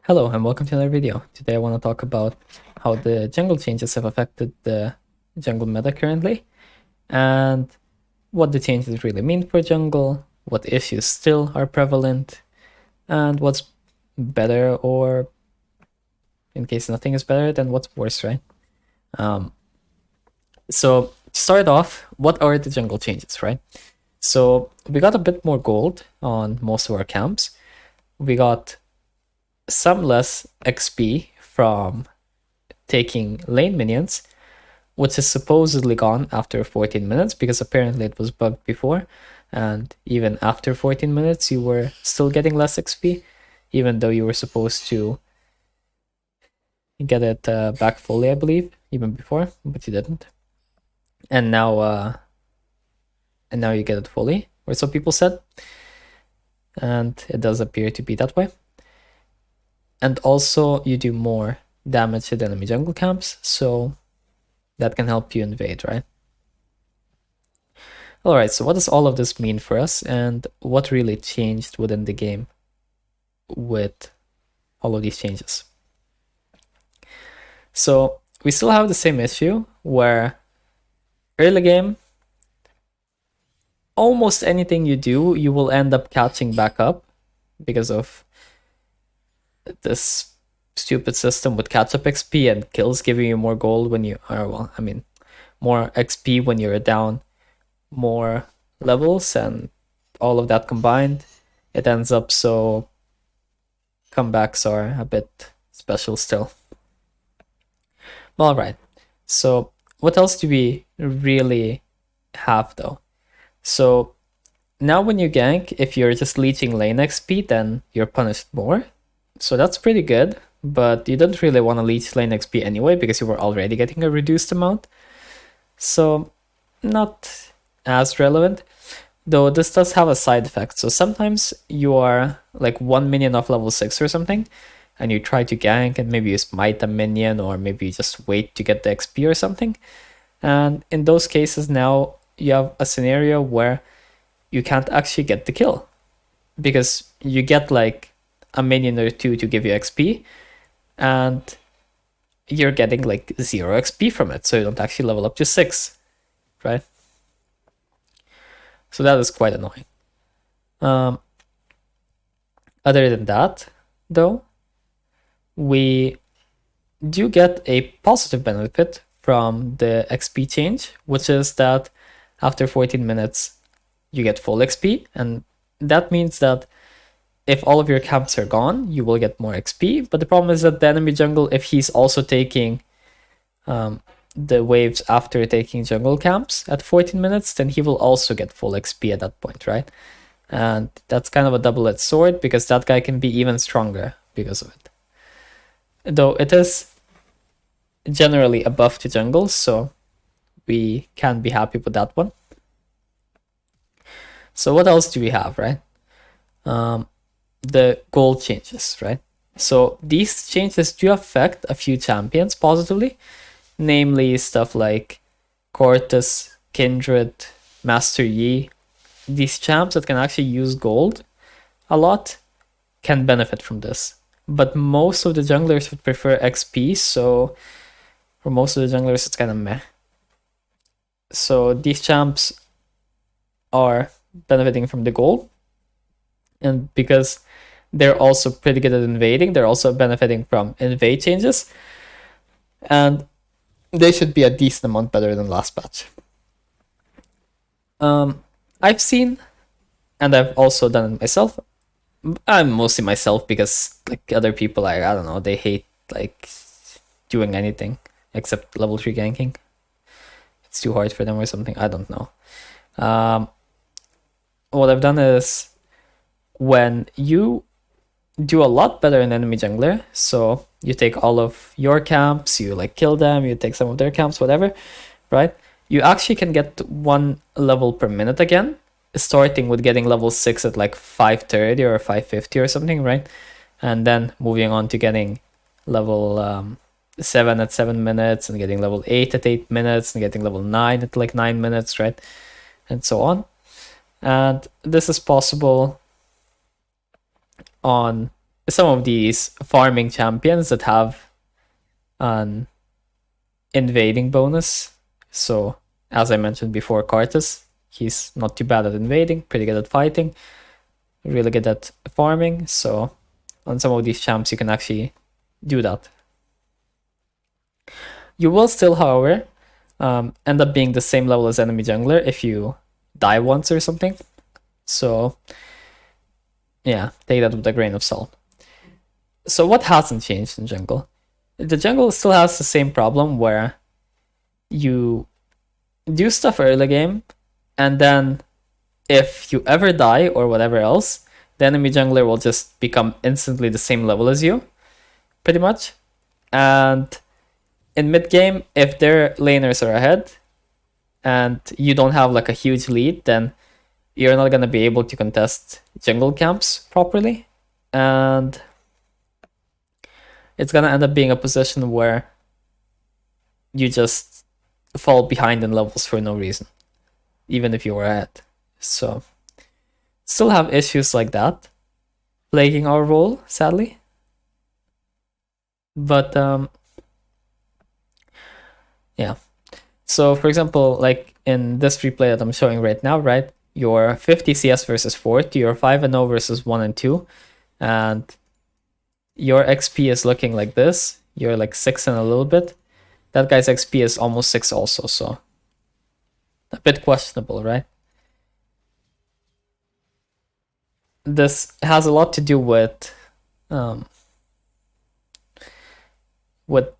Hello and welcome to another video. Today I want to talk about how the jungle changes have affected the jungle meta currently, and what the changes really mean for jungle, what issues still are prevalent, and what's better, or in case nothing is better, then what's worse, right? So to start off, what are the jungle changes, right? So we got a bit more gold on most of our camps. We got some less XP from taking lane minions, which is supposedly gone after 14 minutes because apparently it was bugged before, and even after 14 minutes you were still getting less XP, even though you were supposed to get it back fully, I believe, even before, but you didn't. And now you get it fully, or so people said, and it does appear to be that way. And also you do more damage to the enemy jungle camps, so that can help you invade, right? Alright, so what does all of this mean for us, and what really changed within the game with all of these changes? So we still have the same issue where early game, almost anything you do, you will end up catching back up because of this stupid system with catch-up XP and kills giving you more gold when you are, well, I mean, more XP when you're down more levels, and all of that combined, it ends up so comebacks are a bit special still. All right, so what else do we really have though? So now when you gank, if you're just leeching lane XP, then you're punished more. So that's pretty good, but you don't really want to leech lane XP anyway because you were already getting a reduced amount. So not as relevant, though this does have a side effect. So sometimes you are like 1 minion off level 6 or something, and you try to gank and maybe you smite a minion, or maybe you just wait to get the XP or something. And in those cases now you have a scenario where you can't actually get the kill because you get like a minion or two to give you XP, and you're getting like 0 XP from it, so you don't actually level up to 6, right? So that is quite annoying. Other than that, though, we do get a positive benefit from the XP change, which is that after 14 minutes, you get full XP, and that means that if all of your camps are gone, you will get more XP. But the problem is that the enemy jungle, if he's also taking the waves after taking jungle camps at 14 minutes, then he will also get full XP at that point, right? And that's kind of a double-edged sword because that guy can be even stronger because of it. Though it is generally a buff to jungle, so we can be happy with that one. So what else do we have, right? The gold changes, right? So these changes do affect a few champions positively, namely stuff like Cortus, Kindred, Master Yi. These champs that can actually use gold a lot can benefit from this. But most of the junglers would prefer XP, so for most of the junglers it's kind of meh. So these champs are benefiting from the gold, and because they're also pretty good at invading, they're also benefiting from invade changes, and they should be a decent amount better than last patch. I've seen, and I've also done it myself. I'm mostly myself because like other people, I don't know, they hate like doing anything except level 3 ganking. It's too hard for them or something, I don't know. What I've done is when you do a lot better in enemy jungler, so you take all of your camps, you like kill them, you take some of their camps, whatever, right? You actually can get 1 level per minute again, starting with getting level 6 at like 530 or 550 or something, right? And then moving on to getting level 7 at 7 minutes, and getting level 8 at 8 minutes, and getting level 9 at like 9 minutes, right? And so on. And this is possible on some of these farming champions that have an invading bonus. So, as I mentioned before, Cartus, he's not too bad at invading, pretty good at fighting, really good at farming. So, on some of these champs, you can actually do that. You will still, however, end up being the same level as enemy jungler if you die once or something. So, yeah, take that with a grain of salt. So what hasn't changed in jungle? The jungle still has the same problem where you do stuff early game, and then if you ever die or whatever else, the enemy jungler will just become instantly the same level as you, pretty much. And in mid game, if their laners are ahead and you don't have like a huge lead, then you're not going to be able to contest jungle camps properly. And it's going to end up being a position where you just fall behind in levels for no reason, even if you were ahead. So, still have issues like that plaguing our role, sadly. But, yeah. So, for example, like in this replay that I'm showing right now, right? You're 50 CS versus 40, you're 5-0 versus 1-2, and your XP is looking like this. You're like 6 and a little bit. That guy's XP is almost 6 also, so a bit questionable, right? This has a lot to do with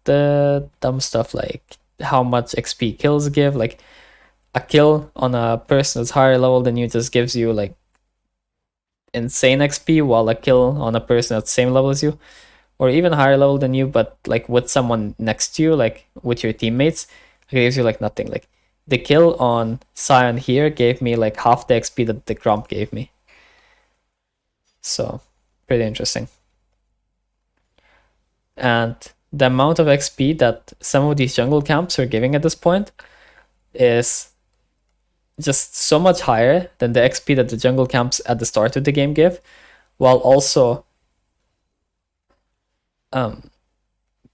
the dumb stuff like how much XP kills give. Like a kill on a person that's higher level than you just gives you like insane XP, while a kill on a person that's same level as you or even higher level than you, but like with someone next to you, like with your teammates, it gives you like nothing. Like the kill on Sion here gave me like half the XP that the Gromp gave me. So pretty interesting. And the amount of XP that some of these jungle camps are giving at this point is just so much higher than the XP that the jungle camps at the start of the game give, while also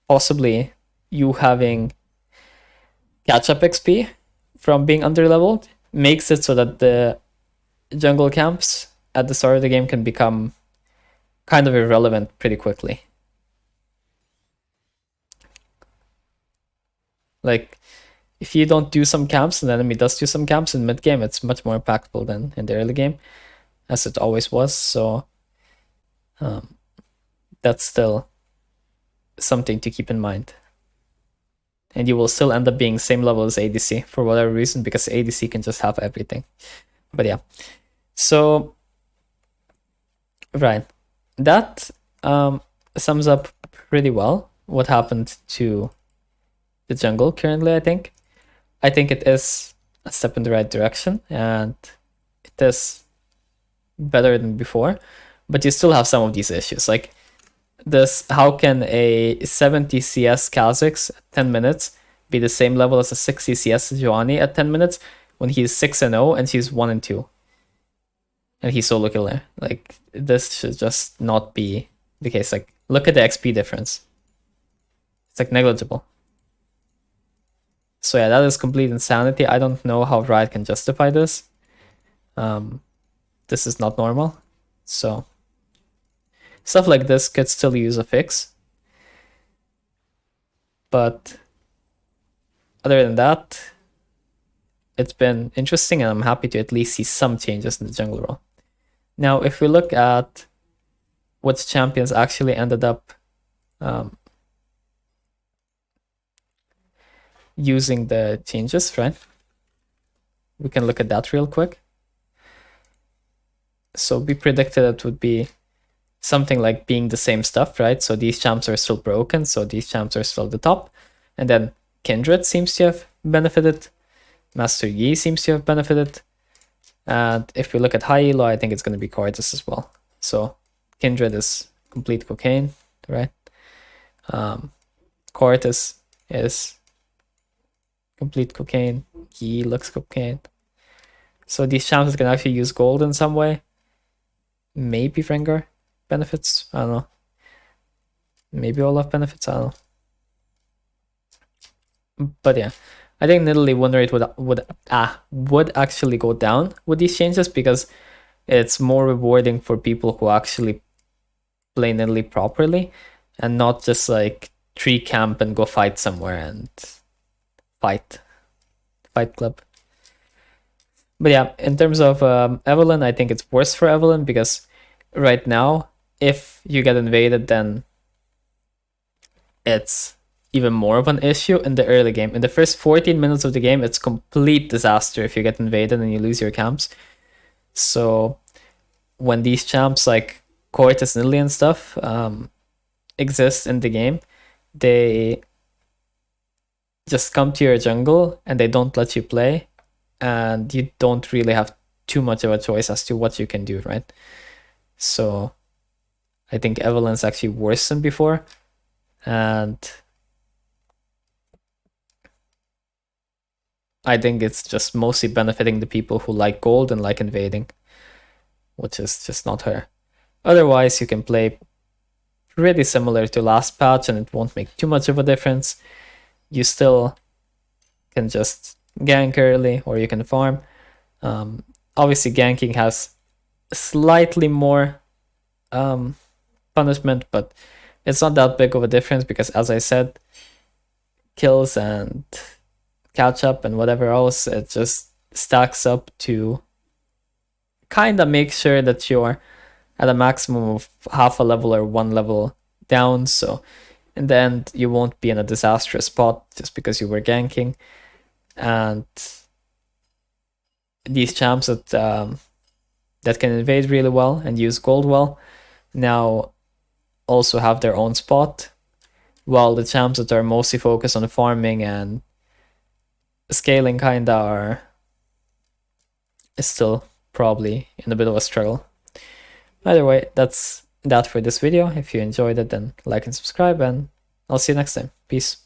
possibly you having catch-up XP from being underleveled makes it so that the jungle camps at the start of the game can become kind of irrelevant pretty quickly. Like, if you don't do some camps and the enemy does do some camps in mid-game, it's much more impactful than in the early game, as it always was. So that's still something to keep in mind. And you will still end up being same level as ADC for whatever reason, because ADC can just have everything. But yeah, so right, that sums up pretty well what happened to the jungle currently. I think it is a step in the right direction, and it is better than before, but you still have some of these issues. Like this, how can a 70 CS Kha'Zix at 10 minutes be the same level as a 60 CS Joani at 10 minutes when he's 6-0 and she's 1-2? And he's solo killer. Like, this should just not be the case. Like, look at the XP difference. It's like negligible. So yeah, that is complete insanity. I don't know how Riot can justify this. This is not normal. So stuff like this could still use a fix. But other than that, it's been interesting, and I'm happy to at least see some changes in the jungle role. Now, if we look at what champions actually ended up using the changes, right? We can look at that real quick. So we predicted it would be something like being the same stuff, right? So these champs are still broken, so these champs are still at the top. And then Kindred seems to have benefited. Master Yi seems to have benefited. And if we look at high elo, I think it's going to be Cordis as well. So Kindred is complete cocaine, right? Cordis is complete cocaine. Yi looks cocaine. So these champs can actually use gold in some way. Maybe Rengar benefits. I don't know. maybe Olaf benefits, I don't know. But yeah, I think Nidalee win rate would actually go down with these changes because it's more rewarding for people who actually play Nidalee properly and not just like tree camp and go fight somewhere and fight club. But yeah, in terms of Evelynn, I think it's worse for Evelynn because right now, if you get invaded, then it's even more of an issue in the early game. In the first 14 minutes of the game, it's complete disaster if you get invaded and you lose your camps. So when these champs like Cortes, Nidalee, and stuff exist in the game, they just come to your jungle and they don't let you play, and you don't really have too much of a choice as to what you can do, right? So I think Evelynn's actually worse than before, and I think it's just mostly benefiting the people who like gold and like invading, which is just not her. Otherwise, you can play pretty similar to last patch and it won't make too much of a difference. You still can just gank early or you can farm. Obviously, ganking has slightly more punishment, but it's not that big of a difference because, as I said, kills and catch up and whatever else, it just stacks up to kind of make sure that you're at a maximum of half a level or 1 level down. So in the end, you won't be in a disastrous spot just because you were ganking. And these champs that can invade really well and use gold well now also have their own spot, while the champs that are mostly focused on farming and scaling kinda are still probably in a bit of a struggle. Either way, that's that for this video. If you enjoyed it, then like and subscribe, and I'll see you next time. Peace.